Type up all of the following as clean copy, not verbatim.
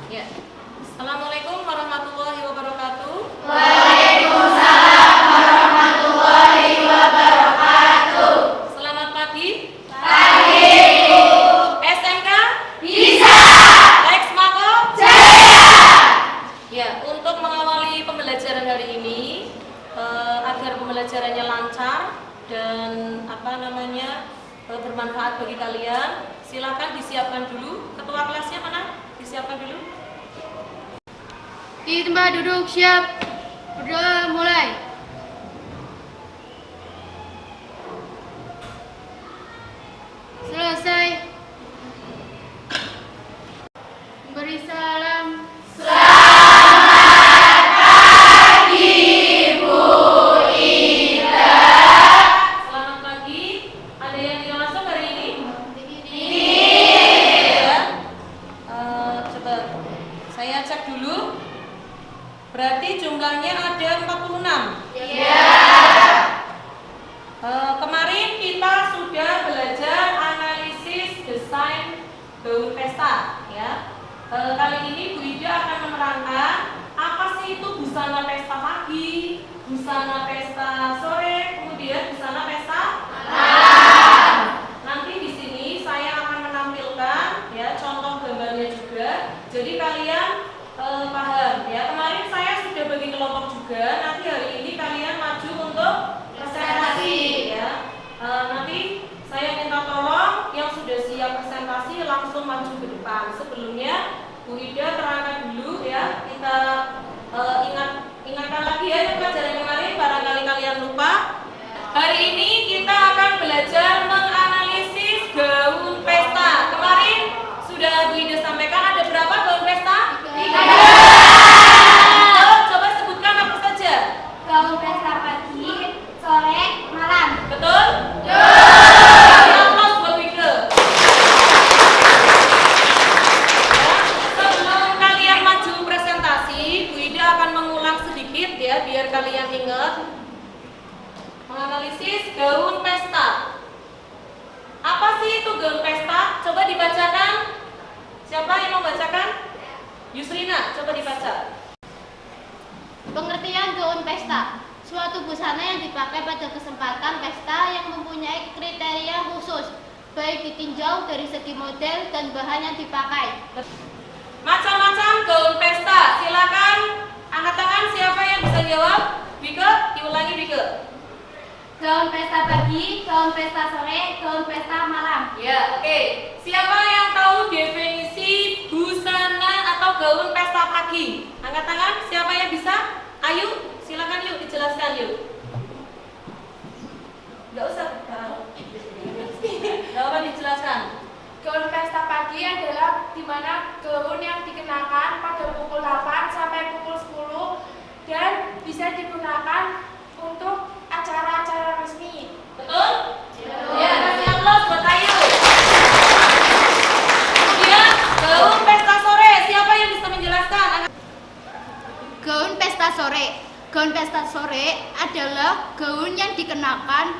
Ya. Assalamualaikum warahmatullahi wabarakatuh. Waalaikumsalam warahmatullahi wabarakatuh. Selamat pagi. Pagi. SMK Bisa. Lex Mako Jaya. Ya, untuk mengawali pembelajaran hari ini agar pembelajarannya lancar dan bermanfaat bagi kalian, silakan disiapkan dulu. Ketua kelasnya mana? Disiapkan dulu. Di tempat duduk siap. Berdoa mulai. Selesai. Beri salam. Selamat pagi. Ada yang tidak masuk hari ini? Coba saya cek dulu. Berarti jumlahnya ada 46. Kemarin kita sudah belajar analisis desain gaun pesta, ya. Kali ini Bu Ida akan menerangkan apa sih itu busana pesta pagi, busana pesta sore, kemudian busana pesta malam. Nanti di sini saya akan menampilkan ya contoh gambarnya juga. Jadi kalian paham ya. Kemarin saya sudah bagi kelompok juga. Nanti hari ini kalian maju untuk presentasi ya. Nanti saya minta tolong yang sudah siap presentasi langsung maju ke depan. Sebelumnya Bu Ida terangkan dulu ya. Kita ingatkan lagi ya pelajaran kemarin, barangkali kalian lupa. Hari ini kita akan belajar menganalisis gaun pesta. Kemarin sudah Bu Ida sampaikan ada berapa gaun pesta? 3. Coba sebutkan apa saja. Gaun pesta pagi, sore, malam. Betul? Aplaus buat Wike. Sebelum kalian maju presentasi, Bu Ida akan mengulang sedikit ya biar kalian ingat. Menganalisis gaun pesta. Apa sih itu gaun pesta? Coba dibacakan. Siapa yang mau bacakan? Yusrina, coba dibaca. Pengertian gaun pesta. Suatu busana yang dipakai pada kesempatan pesta yang mempunyai kriteria khusus, baik ditinjau dari segi model dan bahan yang dipakai. Macam-macam gaun pesta. Silakan angkat tangan siapa yang bisa jawab. Wike, diulangi Wike. Gaun pesta pagi, gaun pesta sore, gaun pesta malam. Ya, oke. Siapa yang tahu definisi busana atau gaun pesta pagi? Angkat tangan, siapa yang bisa? Ayo, silakan yuk dijelaskan yuk. Enggak usah. Enggak apa dijelaskan. Gaun pesta pagi adalah di mana gaun yang dikenakan pada pukul 8 sampai pukul 10 dan bisa digunakan untuk acara-acara resmi. Betul? Ya, kasih aplaus buat Ayu. Kemudian gaun pesta sore, siapa yang bisa menjelaskan? Gaun pesta sore. Gaun pesta sore adalah gaun yang dikenakan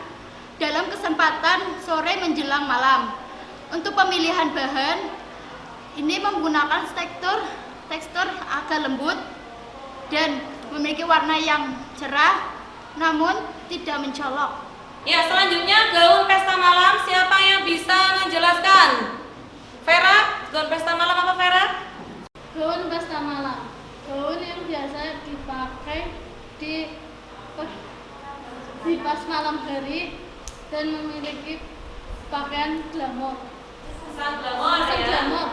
dalam kesempatan sore menjelang malam. Untuk pemilihan bahan, ini menggunakan tekstur agak lembut dan memiliki warna yang cerah namun tidak mencolok. Ya, selanjutnya gaun pesta malam, siapa yang bisa menjelaskan? Vera, gaun pesta malam apa Vera? Gaun pesta malam. Gaun yang biasa dipakai di pas malam hari dan memiliki pakaian glamor. Kesan glamor ya. Glamor.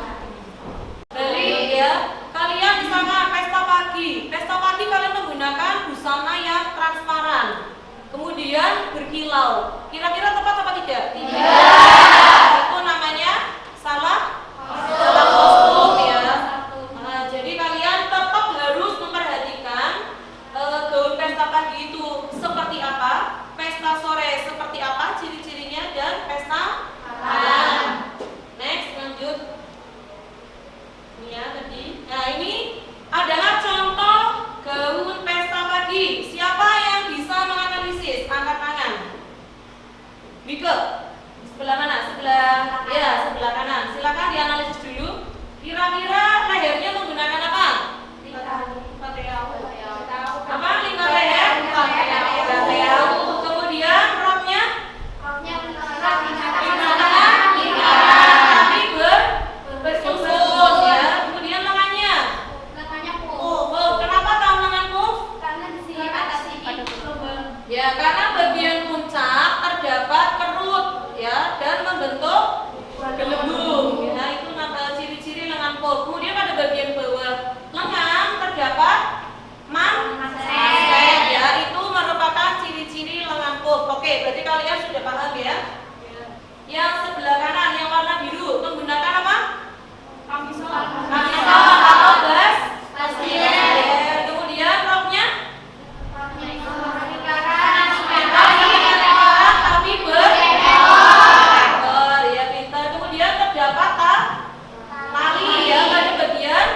Dari ya, kalian di sana pesta pagi. Pesta pagi kalian menggunakan busana yang transparan, kemudian berkilau. Kira-kira tepat apa tidak? Tidak. Itu namanya salah kostum ya. Nah, jadi kalian tetap harus memperhatikan gaun pesta pagi itu seperti apa, pesta sore seperti apa ciri-cirinya, dan pesta malam. Next, lanjut. Ini ya tadi. Nah, ini adalah contoh gaun pesta pagi. Siapa yang bisa menganalisis? Angkat tangan. Wike, sebelah mana? Sebelah kanan. Silakan dianalisis dulu. Kira-kira lehernya menggunakan pop. Kemudian pada bagian bawah lengan terdapat manset ya, itu merupakan ciri-ciri lengan pop. Oke, berarti kalian sudah paham ya? Yang sebelah kanan yang warna biru menggunakan apa? Kamisol atau jas? Kemudian roknya? Tapi berekor ya, pintar. Kemudian terdapat tali ya pada bagian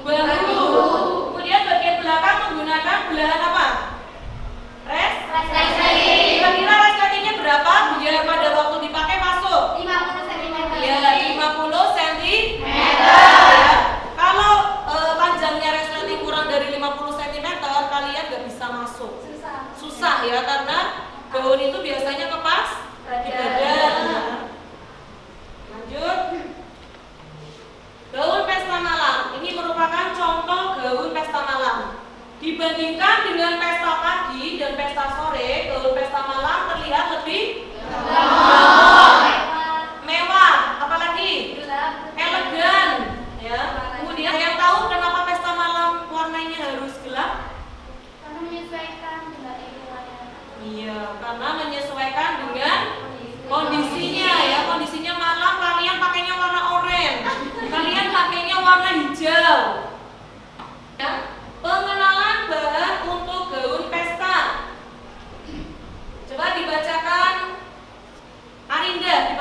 bahu. Kemudian bagian belakang menggunakan belahan apa? Kira-kira resletingnya berapa biar pada waktu dipakai masuk? 50 cm. Ya, 50 cm ya. Kalau panjangnya resleting kurang dari 50 cm, kalian nggak bisa masuk. Susah ya, karena gaun itu biasanya kepas di badan. Lanjut. Gaun pesta malam. Ini merupakan contoh gaun pesta malam. Dibandingkan dengan pesta pagi dan pesta sore, gaun pesta malam terlihat lebih mewah, apalagi elegan ya. Kemudian yang tahu kenapa pesta malam warnanya harus gelap? Karena menyesuaikan dengan lingkungannya. Iya, karena menyesuaikan dengan kondisinya ya. Kondisinya malam, kalian pakainya warna oranye, kalian pakainya warna hijau ya. Pengenalan bahan untuk gaun pesta. Coba dibacakan Arinda,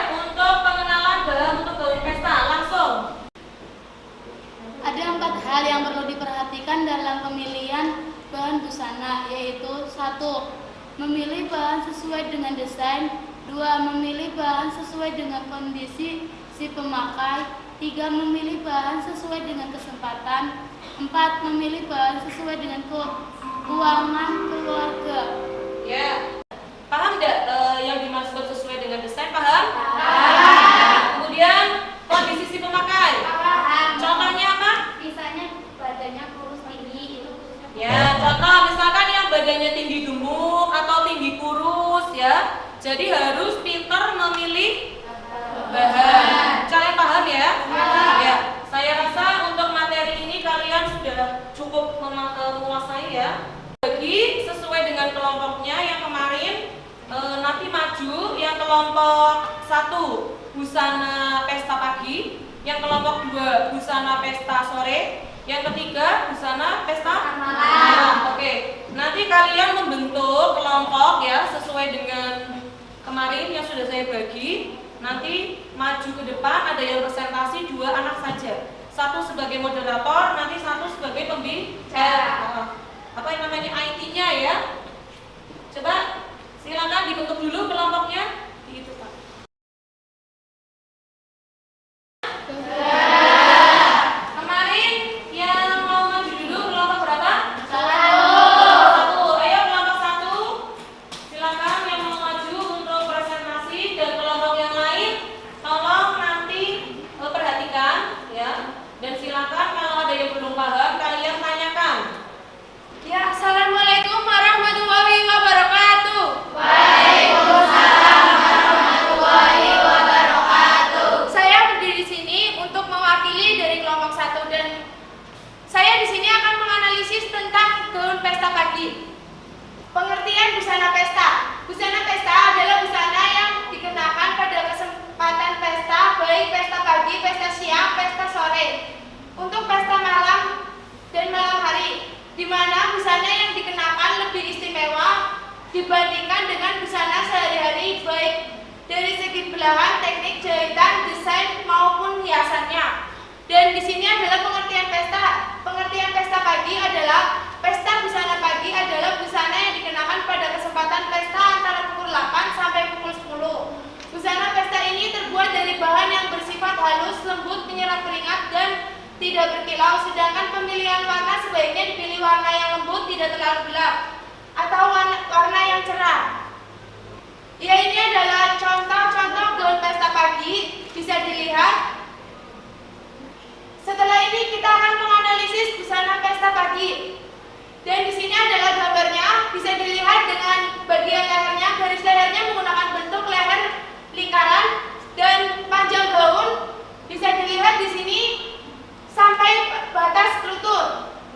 untuk pengenalan bahan untuk gaun pesta, langsung. Ada 4 hal yang perlu diperhatikan dalam pemilihan bahan busana, yaitu 1. Memilih bahan sesuai dengan desain. 2. Memilih bahan sesuai dengan kondisi si pemakai. 3. Memilih bahan sesuai dengan kesempatan. 4. Memilih bahan sesuai dengan keuangan keluarga. Ya, paham nggak yang dimaksud sesuai dengan desain? Paham? Kemudian kondisi si pemakai. Contohnya apa? Misalnya badannya kurus tinggi, itu khususnya. Ya, contoh misalkan yang badannya tinggi gemuk atau tinggi kurus ya. Jadi harus pintar memilih bahan. Kalian paham ya? Ya. Saya rasa untuk materi ini kalian sudah cukup menguasai ya. Bagi sesuai dengan kelompoknya yang kemarin nanti maju yang kelompok 1 busana pesta pagi, yang kelompok 2 busana pesta sore, yang ketiga busana pesta malam. Oke, nanti kalian membentuk kelompok ya sesuai dengan kemarin yang sudah saya bagi. Nanti maju ke depan, ada yang presentasi 2 anak saja. 1 sebagai moderator, nanti 1 sebagai pembicara. Apa yang namanya IT-nya ya. Coba silakan dibentuk dulu kelompoknya. Gitu Pak. Kemarin yang mau maju dulu kelompok berapa? 1. Ayo kelompok 1. Silakan yang mau maju untuk presentasi, dan kelompok yang lain tolong nanti perhatikan ya. Dan silakan kalau ada yang belum paham kalian tanyakan. Ya, assalamualaikum warahmatullahi wabarakatuh. Waalaikumsalam warahmatullahi wabarakatuh. Saya berdiri di sini untuk mewakili dari kelompok 1 dan saya di sini akan menganalisis tentang gaun pesta pagi. Pengertian busana pesta. Busana pesta adalah busana yang dikenakan pada kesempatan pesta, baik pesta pagi, pesta siang, pesta sore. Untuk pesta malam dan malam hari, di mana busana yang dikenakan lebih istimewa dibandingkan dengan busana sehari-hari, baik dari segi belahan, teknik jahitan, desain maupun hiasannya. Dan di sini adalah pengertian pesta. Pengertian pesta pagi adalah pesta busana pagi adalah busana yang dikenakan pada kesempatan pesta antara pukul 8 sampai pukul 10. Busana pesta ini terbuat dari bahan yang bersifat halus, lembut, menyerap keringat dan tidak berkilau, sedangkan pemilihan warna sebaiknya dipilih warna yang lembut, tidak terlalu gelap, atau warna yang cerah. Ya, ini adalah contoh-contoh gaun pesta pagi, bisa dilihat. Setelah ini kita akan menganalisis busana pesta pagi. Dan di sini adalah gambarnya, bisa dilihat dengan bagian lehernya, garis lehernya menggunakan bentuk leher lingkaran dan panjang gaun. Bisa dilihat di sini lutut.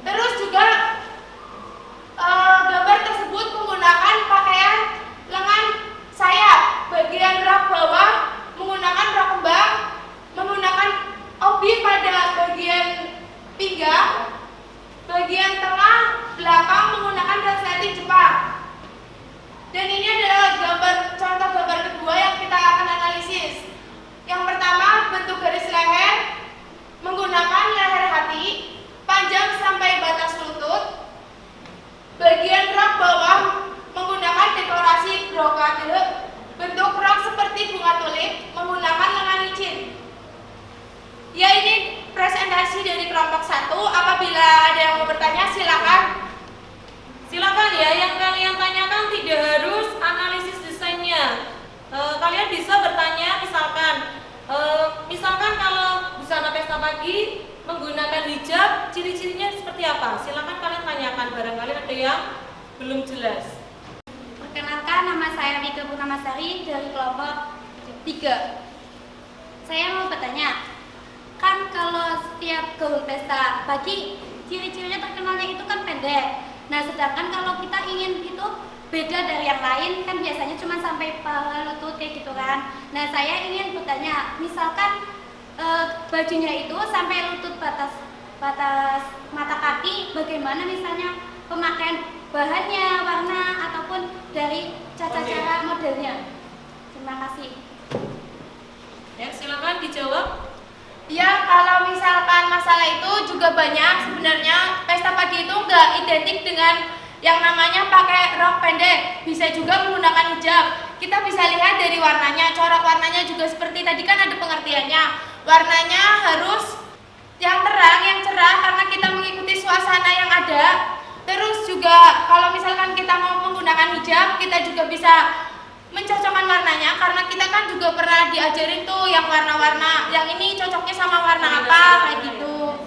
Terus juga gambar tersebut menggunakan pakaian lengan sayap, bagian rok bawah menggunakan rok kembang, menggunakan obi pada bagian pinggang, bagian tengah belakang menggunakan resleting Jepang. Dan ini adalah contoh gambar kedua yang kita akan analisis. Yang pertama, bentuk garis leher menggunakan leher hati, panjang sampai batas lutut. Bagian rok bawah menggunakan dekorasi brokade, bentuk rok seperti bunga tulip menggunakan lengan licin. Ya, ini presentasi dari kelompok 1. Apabila ada yang mau bertanya, silakan. Silakan ya, yang kalian tanyakan tidak harus analisis desainnya. Kalian bisa bertanya, misalkan kalau busana pesta pagi menggunakan hijab, ciri-cirinya seperti apa? Silakan kalian tanyakan, barangkali ada yang belum jelas. Perkenalkan, nama saya Mika Purnamasari dari kelompok 3. Saya mau bertanya, kan kalau setiap gaun pesta pagi ciri-cirinya terkenalnya itu kan pendek. Nah, sedangkan kalau kita ingin itu beda dari yang lain, kan biasanya cuma sampai paha lutut kayak gitu kan. Nah, saya ingin bertanya, misalkan bajunya itu sampai lutut batas mata kaki, bagaimana misalnya pemakaian bahannya, warna, ataupun dari cara modelnya. Terima kasih. Ya, silakan dijawab. Ya, kalau misalkan masalah itu juga banyak. Sebenarnya pesta pagi itu nggak identik dengan yang namanya pakai rok pendek. Bisa juga menggunakan hijab. Kita bisa lihat dari warnanya, corak warnanya juga seperti tadi kan ada pengertiannya. Warnanya harus yang terang, yang cerah karena kita mengikuti suasana yang ada. Terus juga kalau misalkan kita mau menggunakan hijab, kita juga bisa mencocokkan warnanya karena kita kan juga pernah diajarin tuh yang warna-warna, yang ini cocoknya sama warna apa kayak gitu.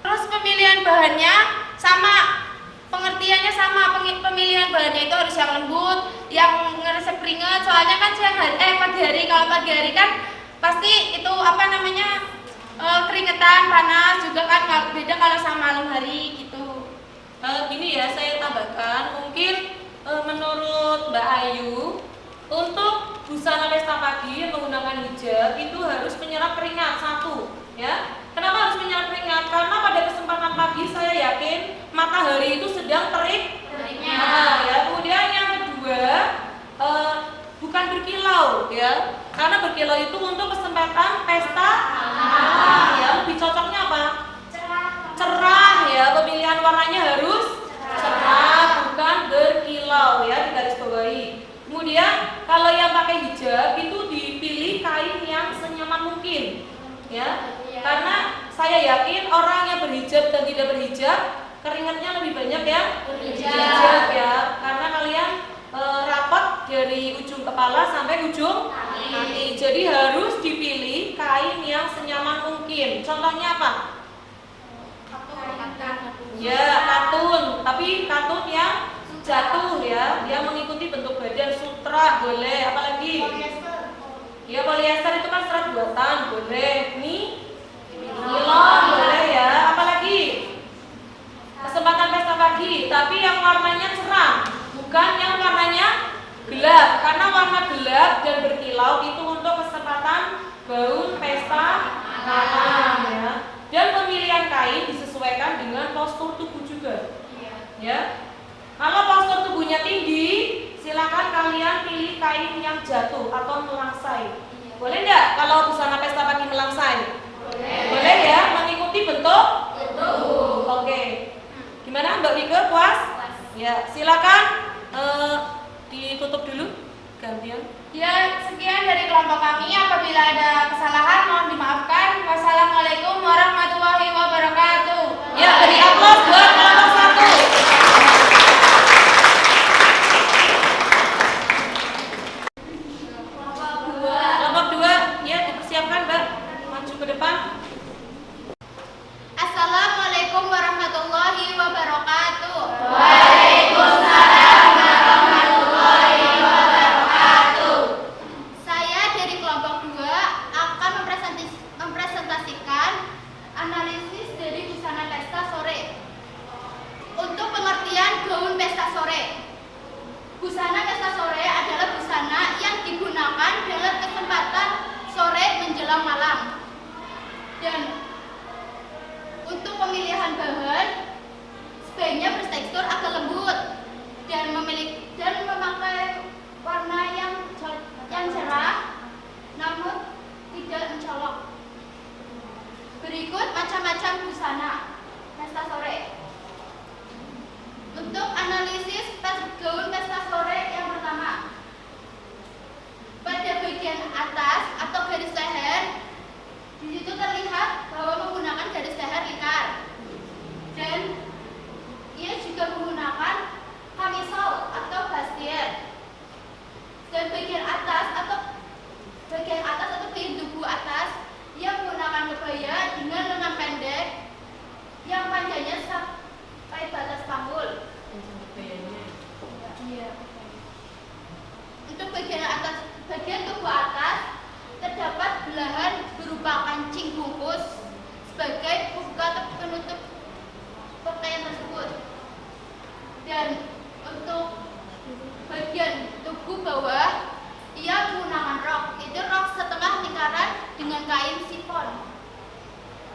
Terus pemilihan bahannya sama, pengertiannya sama, pemilihan bahannya itu harus yang lembut, yang ngeresep keringet. Soalnya kan siang hari, pagi hari, kalau pagi hari kan pasti itu apa namanya keringetan, panas juga kan, beda kalau sama malam hari gitu. Gini ya, saya tambahkan, mungkin menurut Mbak Ayu, untuk busana pesta pagi menggunakan hijab itu harus menyerap keringat, satu ya. Kenapa harus menyerap keringat? Karena pada kesempatan pagi saya yakin matahari itu sedang terik. Nah, ya. Kemudian yang kedua, bukan berkilau ya. Karena berkilau itu untuk kesempatan pesta malam ya. Lebih cocoknya apa? Cerah ya. Pemilihan warnanya harus cerah, bukan berkilau ya, digarisbawahi. Kemudian kalau yang pakai hijab itu dipilih kain yang senyaman mungkin ya. Karena saya yakin orang yang berhijab dan tidak berhijab keringatnya lebih banyak yang berhijab ya. Karena kalian rapat dari ujung kepala sampai ujung kaki. Jadi harus dipilih kain yang senyaman mungkin. Contohnya apa? Ya, katun. Tapi katun yang jatuh ya, dia mengikuti bentuk badan. Sutra boleh, apalagi ya polyester itu kan serat buatan, boleh. Nilon boleh ya, apalagi kesempatan pesta pagi, tapi yang warnanya cerah, bukan yang warnanya gelap. Karena warna gelap dan berkilau itu untuk kesempatan gaun pesta malam ya. Dan pemilihan kain disesuaikan dengan postur tubuh juga ya. Kalau postur tubuhnya tinggi, silakan kalian pilih kain yang jatuh atau melangsai. Boleh enggak kalau busana pesta pagi melangsai? Boleh ya, mengikuti bentuk tubuh. Oke. Gimana Mbak Wika, puas? Ya, silakan ditutup dulu gantian. Ya, sekian dari kelompok kami. Apabila ada kesalahan mohon dimaafkan. Wassalamualaikum warahmatullahi wabarakatuh. Ya, beri aplaus buat kelompok 1. Kelompok 2, ya dipersiapkan Mbak, maju ke depan. Assalamualaikum warahmatullahi wabarakatuh. Waalaikumsalam warahmatullahi wabarakatuh. Saya dari kelompok 2 akan mempresentasikan analisis digunakan dalam kesempatan sore menjelang malam. Dan untuk pemilihan bahan sebaiknya bertekstur agak lembut dan memakai warna yang cerah namun tidak mencolok. Berikut macam-macam busana pesta sore. Untuk analisis gaun pesta sore yang pertama, pada bagian atas atau garis leher, di situ terlihat bahwa menggunakan garis leher lingkar, dan ia juga menggunakan kamisol atau bustier. Dan bagian atas atau bagian tubuh atas, ia menggunakan kebaya dengan lengan pendek yang panjangnya sampai batas panggul. Untuk bagian tubuh atas terdapat belahan berupa kancing bungkus sebagai pembuka atau penutup pakaian tersebut. Dan untuk bagian tubuh bawah, ia menggunakan rok, itu rok setengah lingkaran dengan kain sifon.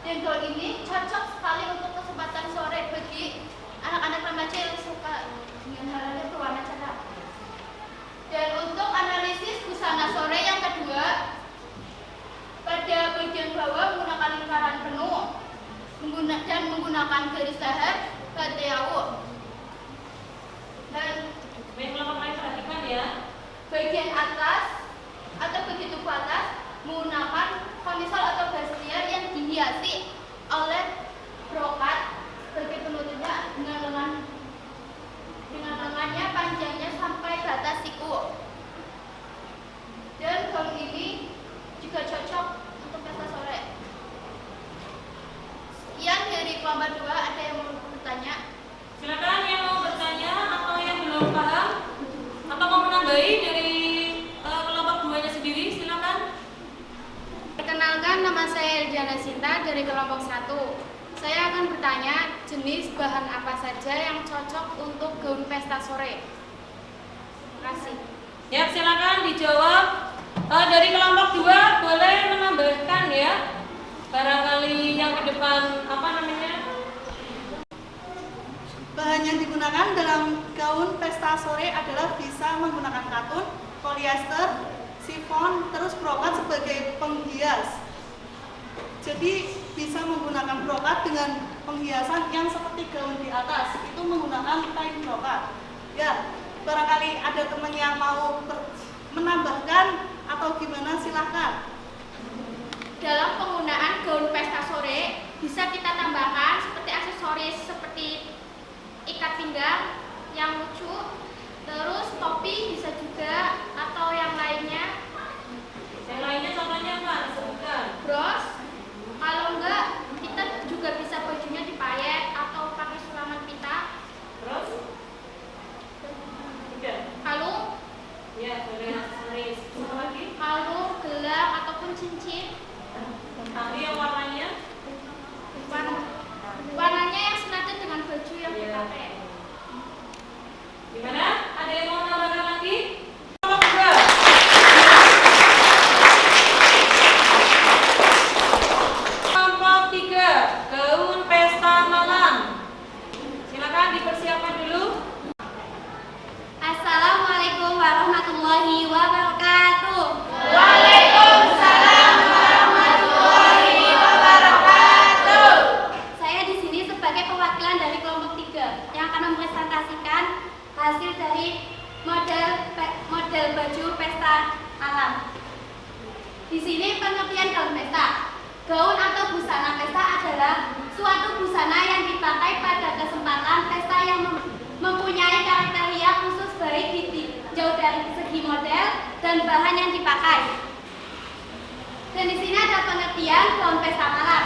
Dan gaun ini cocok sekali untuk kesempatan sore bagi anak-anak remaja yang suka dengan hal-hal berwarna cerah. Dan untuk analisis busana sore yang kedua, pada bagian bawah menggunakan lingkaran penuh dan menggunakan garis leher bateau. Dan perhatikan ya. Bagian atas atau bagian tubuh atas menggunakan kamisol atau bustier yang dihiasi oleh brokat sebagai penutupnya dengan lengannya panjangnya sampai batas siku. Dan gaun ini juga cocok untuk pesta sore. Sekian dari kelompok 2, ada yang mau bertanya? Silakan yang mau bertanya atau yang belum paham atau mau menambahi dari kelompok 2-nya sendiri, silakan. Perkenalkan, nama saya Eldiana Sinta dari kelompok 1. Saya akan bertanya jenis bahan apa saja yang cocok untuk gaun pesta sore. Terima kasih. Ya, silakan dijawab. Dari kelompok 2 boleh menambahkan ya. Barangkali yang di depan apa namanya? Bahan yang digunakan dalam gaun pesta sore adalah bisa menggunakan katun, polyester, sifon, terus brokat sebagai penghias. Jadi bisa menggunakan brokat dengan penghiasan yang seperti gaun di atas, itu menggunakan kain brokat. Ya, barangkali ada teman yang mau menambahkan atau gimana, silahkan. Dalam penggunaan gaun pesta sore bisa kita tambahkan seperti aksesoris seperti ikat pinggang yang lucu, terus topi bisa juga, atau yang lainnya. Yang lainnya contohnya apa? Sebutkan. Bros, kalau enggak kita juga bisa bajunya dipayet atau pakai sulaman pita. Terus? Udah. Kalung, Ya, boleh aksesoris. Apa lagi? kalung, gelang ataupun cincin. Tapi yang warnanya? Warnanya yang senada dengan baju yang Iya. dipakai. Gimana? Ada yang mau menambahkan lagi? Kelompok 2. Kelompok 3, gaun pesta malam. Silakan dipersiapkan dulu. Assalamualaikum warahmatullahi wabarakatuh. Waalaikumsalam warahmatullahi wabarakatuh. Saya di sini sebagai perwakilan dari kelompok 3 yang akan mempresentasikan hasil dari model baju pesta malam. Di sini pengertian gaun pesta. Gaun atau busana pesta adalah suatu busana yang dipakai pada kesempatan pesta yang mempunyai kriteria khusus baik jauh dari segi model dan bahan yang dipakai. Dan di sini ada pengertian gaun pesta malam,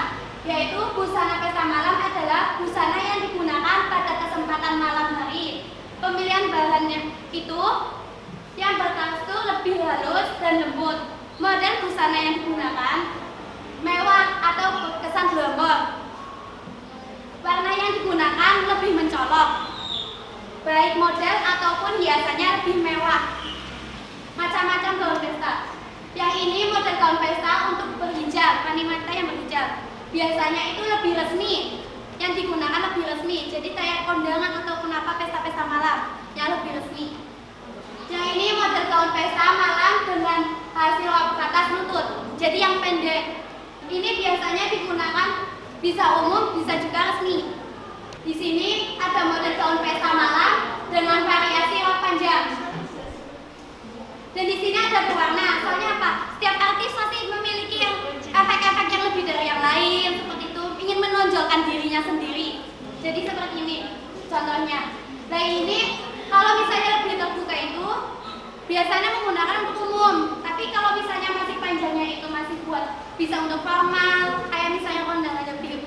yaitu busana pesta malam adalah busana yang digunakan pada kesempatan malam hari. Pemilihan bahannya itu yang bertekstur lebih halus dan lembut. Model busana yang digunakan mewah atau kesan glamor. Warna yang digunakan lebih mencolok, baik model ataupun hiasannya lebih mewah. Macam-macam gaun pesta. Yang ini model gaun pesta untuk berhijab, wanita yang berhijab. Biasanya itu lebih resmi, yang digunakan lebih resmi. Jadi kayak kondangan ataupun apa pesta-pesta malam yang lebih resmi. Yang ini model gaun pesta malam dengan hasil atas lutut. Jadi yang pendek. Ini biasanya digunakan bisa umum, bisa juga resmi. Di sini ada model gaun pesta malam dengan variasi rok panjang. Dan di sini ada berwarna. Soalnya apa? Setiap artis pasti memiliki yang efek-efek yang lebih dari yang lain, seperti itu, ingin menonjolkan dirinya sendiri. Jadi seperti ini contohnya. Nah ini kalau misalnya lebih terbuka itu biasanya menggunakan untuk umum. Tapi kalau misalnya masih panjangnya itu masih buat bisa untuk formal, kayak misalnya kondangan lebih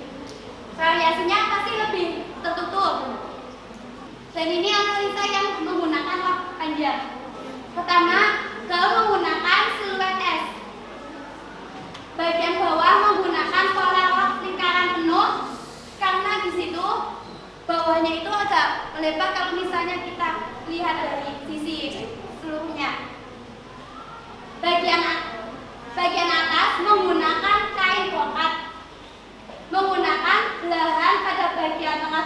variasinya pasti lebih tertutup. Dan ini analisa yang menggunakan rok panjang. Pertama, gaun menggunakan siluet S. Bagian bawah menggunakan pola rok lingkaran penuh karena di situ bawahnya itu agak melebar kalau misalnya kita lihat dari sisi seluruhnya. Bagian atas menggunakan kain brokat. Menggunakan belahan pada bagian tengah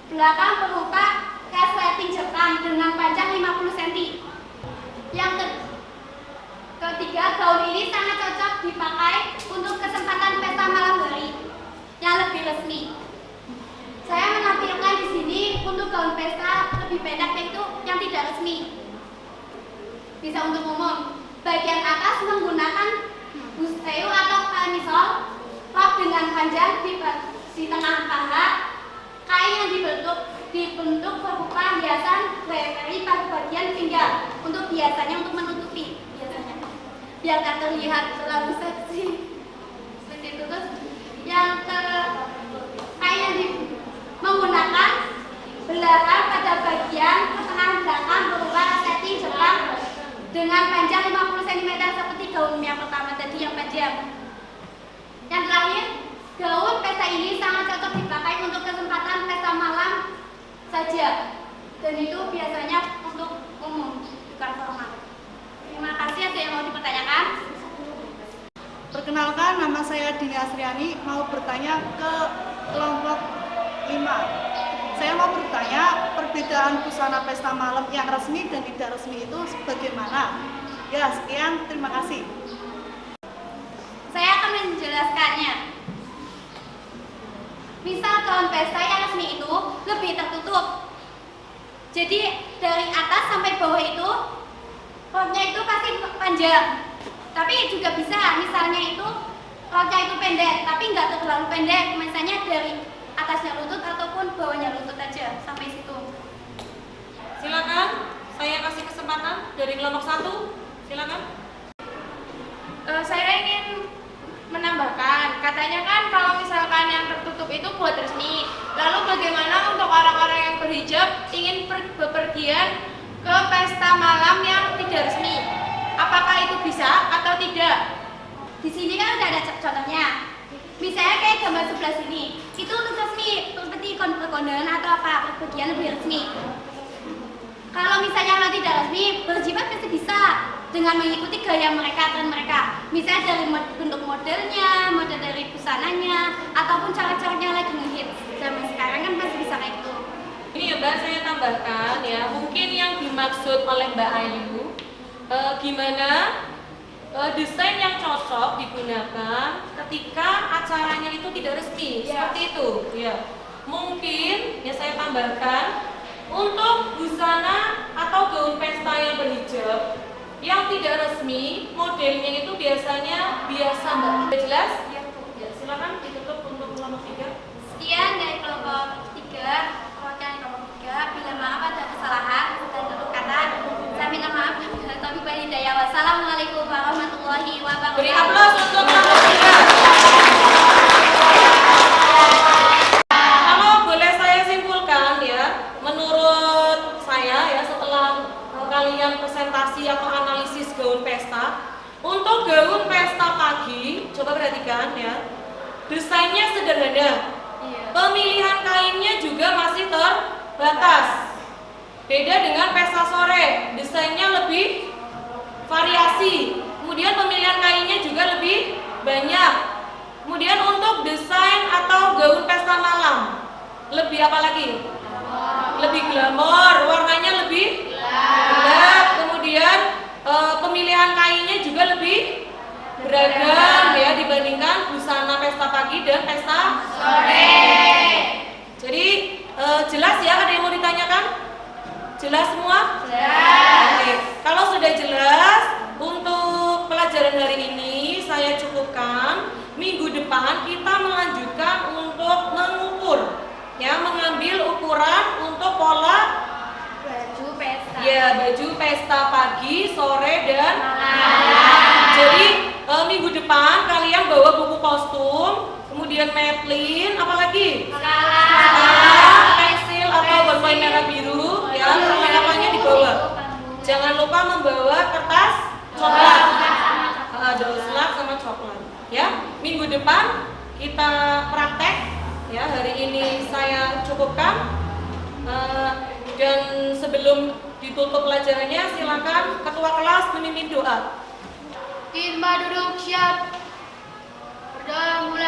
belakang berupa resleting Jepang dengan panjang 50 cm. Yang ketiga, gaun ini sangat cocok dipakai untuk kesempatan pesta malam hari yang lebih resmi. Saya menampilkan di sini untuk gaun pesta lebih pendek, yaitu yang tidak resmi. Bisa untuk umum. Bagian atas menggunakan busteu atau kamisol, rok dengan panjang di tengah paha, kain yang dibentuk berupa hiasan drapery pada bagian pinggang untuk biasanya untuk menutupi biasanya biar tak terlihat terlalu seksi seperti itu. Terus yang kain yang menggunakan belahan pada bagian tengah belakang berupa resleting Jepang dengan panjang 50 cm seperti gaun yang pertama tadi yang panjang. Yang terakhir, gaun pesta ini sangat cocok dipakai untuk kesempatan pesta malam saja, dan itu biasanya untuk umum, bukan formal. Terima kasih. Ada yang mau dipertanyakan? Perkenalkan, nama saya Dini Asriani, mau bertanya ke kelompok 5. Saya mau bertanya perbedaan busana pesta malam yang resmi dan tidak resmi itu bagaimana? Ya, sekian, terima kasih. Saya akan menjelaskannya. Misal gaun pesta yang resmi itu lebih tertutup. Jadi dari atas sampai bawah itu roknya itu pasti panjang. Tapi juga bisa misalnya itu roknya itu pendek, tapi nggak terlalu pendek. Misalnya dari atasnya lutut ataupun bawahnya lutut aja sampai situ. Silakan, saya kasih kesempatan dari kelompok 1. Silakan. Saya ingin menambahkan, katanya kan kalau misalkan yang tertutup itu buat resmi. Lalu bagaimana untuk orang-orang yang berhijab ingin bepergian ke pesta malam yang tidak resmi? Apakah itu bisa atau tidak? Di sini kan udah ada contohnya. Misalnya kayak gambar sebelah sini, itu untuk resmi, seperti kondangan atau apa, bagian lebih resmi. Kalau misalnya yang tidak resmi, berjilbab pasti bisa dengan mengikuti gaya mereka, tren mereka. Misalnya dari bentuk modelnya, model dari busananya, ataupun cara-caranya lagi ngehits. Zaman sekarang kan masih bisa kayak gitu. Ini ya Mbak, saya tambahkan ya, mungkin yang dimaksud oleh Mbak Ayu, gimana desain yang cocok digunakan ketika acaranya itu tidak resmi, seperti itu. Ya, mungkin ya saya tambahkan untuk busana atau gaun pesta yang berhijab yang tidak resmi, modelnya itu biasanya biasa Mbak. Sudah jelas? Ya, silakan ditutup untuk kelompok 3. Sekian dari kelompok 3. Perwakilan kelompok 3. Bila maaf ada kesalahan dan tutur kata, saya minta maaf. Tapi Hidayah. Wassalamualaikum warahmatullahi wabarakatuh. Beri aplaus untuk kelompok 3. Kalau boleh saya simpulkan ya, menurut saya ya setelah kalian presentasi atau analisis gaun pesta, untuk gaun pesta pagi, coba perhatikan ya, desainnya sederhana, pemilihan kainnya juga masih terbatas. Beda dengan pesta sore, desainnya lebih variasi. Kemudian pemilihan kainnya juga lebih banyak. Kemudian untuk desain atau gaun pesta malam, lebih apa lagi? Lebih glamor, warnanya lebih gelap. Kemudian pemilihan kainnya juga lebih beragam ya dibandingkan busana pesta pagi dan pesta sore. Jadi jelas ya, ada yang mau ditanyakan? Jelas semua? Jelas. Oke. Kalau sudah jelas, untuk pelajaran hari ini saya cukupkan. Minggu depan kita melanjutkan untuk mengukur, ya, mengambil ukuran untuk pola Baju pesta. ya baju pesta pagi, sore dan malam. Jadi minggu depan kalian bawa buku kostum, kemudian metlin, apalagi? Skala, pensil atau bolpen merah biru, ya, perlengkapannya dibawa. Jangan lupa membawa kertas coklat, doslap sama coklat. Ya, minggu depan kita praktek. Ya, hari ini saya cukupkan. Dan sebelum ditutup pelajarannya, silakan ketua kelas memimpin doa. Kita duduk siap. Berdoa mulai.